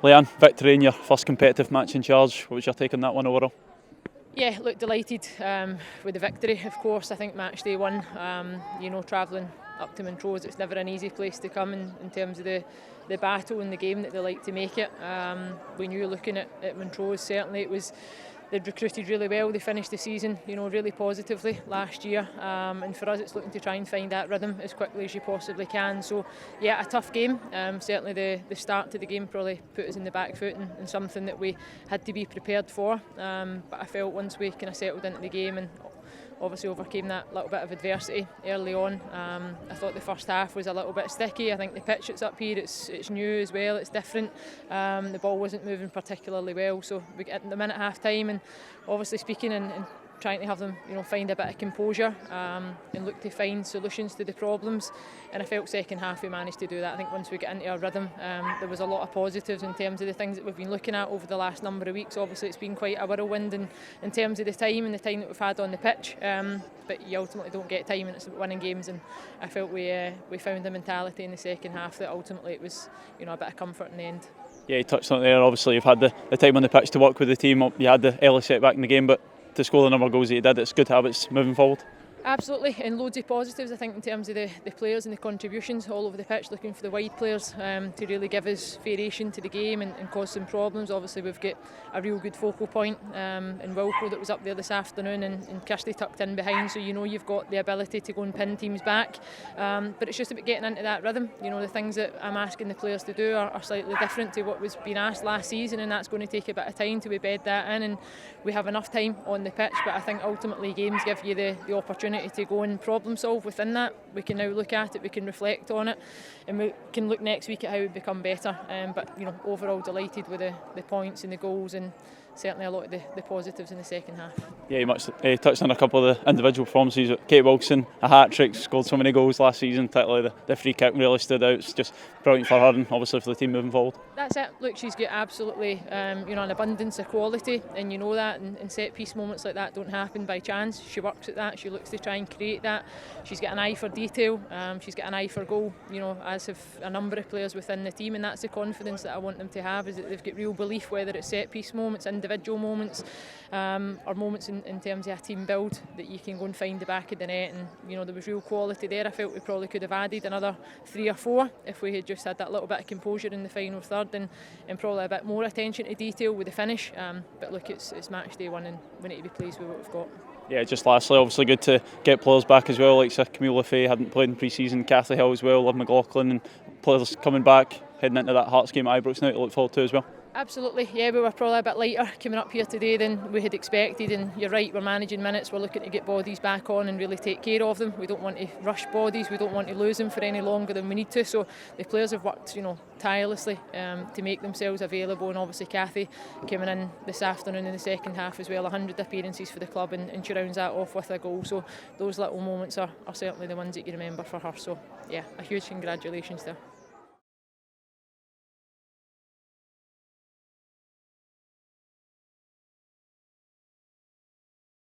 Leanne, victory in your first competitive match in charge. What was your take on that one overall? Yeah, look, delighted with the victory, of course. I think match day one, travelling up to Montrose, it's never an easy place to come in terms of the battle and the game that they like to make it. When you were looking at Montrose, certainly they'd recruited really well. They finished the season, really positively last year. And for us, it's looking to try and find that rhythm as quickly as you possibly can. So, yeah, a tough game. Certainly the start to the game probably put us in the back foot and something that we had to be prepared for. But I felt once we kind of settled into the game and obviously overcame that little bit of adversity early on. I thought the first half was a little bit sticky. I think the pitch that's up here, it's new as well, it's different. The ball wasn't moving particularly well, so we get the minute half time and obviously speaking and trying to have them find a bit of composure and look to find solutions to the problems, and I felt second half we managed to do that. I think once we get into our rhythm, there was a lot of positives in terms of the things that we've been looking at over the last number of weeks. Obviously it's been quite a whirlwind in terms of the time that we've had on the pitch, but you ultimately don't get time and it's about winning games, and I felt we found the mentality in the second half that ultimately it was a bit of comfort in the end. Yeah, you touched on it there. Obviously you've had the time on the pitch to work with the team. You had the early setback in the game, but to score the number of goals that you did, it's good habits moving forward. Absolutely, and loads of positives I think in terms of the players and the contributions all over the pitch, looking for the wide players to really give us variation to the game and cause some problems. Obviously we've got a real good focal point in Wilco that was up there this afternoon and Kirsty tucked in behind, so you've got the ability to go and pin teams back, but it's just about getting into that rhythm. The things that I'm asking the players to do are slightly different to what was being asked last season, and that's going to take a bit of time to bed that in, and we have enough time on the pitch, but I think ultimately games give you the opportunity to go and problem solve within that. We can now look at it, we can reflect on it, and we can look next week at how we become better. But overall delighted with the points and the goals, and certainly a lot of the positives in the second half. Yeah, you much touched on a couple of the individual performances. Kate Wilson, a hat-trick, scored so many goals last season, particularly the free kick really stood out. It's just brilliant for her and obviously for the team moving forward. That's it. Look, she's got absolutely an abundance of quality, and that, and set-piece moments like that don't happen by chance. She works at that, she looks to try and create that. She's got an eye for detail, she's got an eye for goal, as have a number of players within the team, and that's the confidence that I want them to have, is that they've got real belief, whether it's set-piece moments, individual moments, or moments in terms of a team build, that you can go and find the back of the net, and there was real quality there. I felt we probably could have added another 3 or 4 if we had just had that little bit of composure in the final third, and probably a bit more attention to detail with the finish, but look, it's match day one and we need to be pleased with what we've got. Yeah, just lastly, obviously good to get players back as well, like Camille Lefay hadn't played in pre-season, Cathy Hill as well, Liv McLaughlin, and players coming back, heading into that Hearts game at Ibrox now to look forward to as well. Absolutely, yeah, we were probably a bit lighter coming up here today than we had expected, and you're right, we're managing minutes, we're looking to get bodies back on and really take care of them. We don't want to rush bodies, we don't want to lose them for any longer than we need to, so the players have worked tirelessly to make themselves available, and obviously Cathy coming in this afternoon in the second half as well, 100 appearances for the club, and she rounds that off with a goal, so those little moments are certainly the ones that you remember for her, so yeah, a huge congratulations there.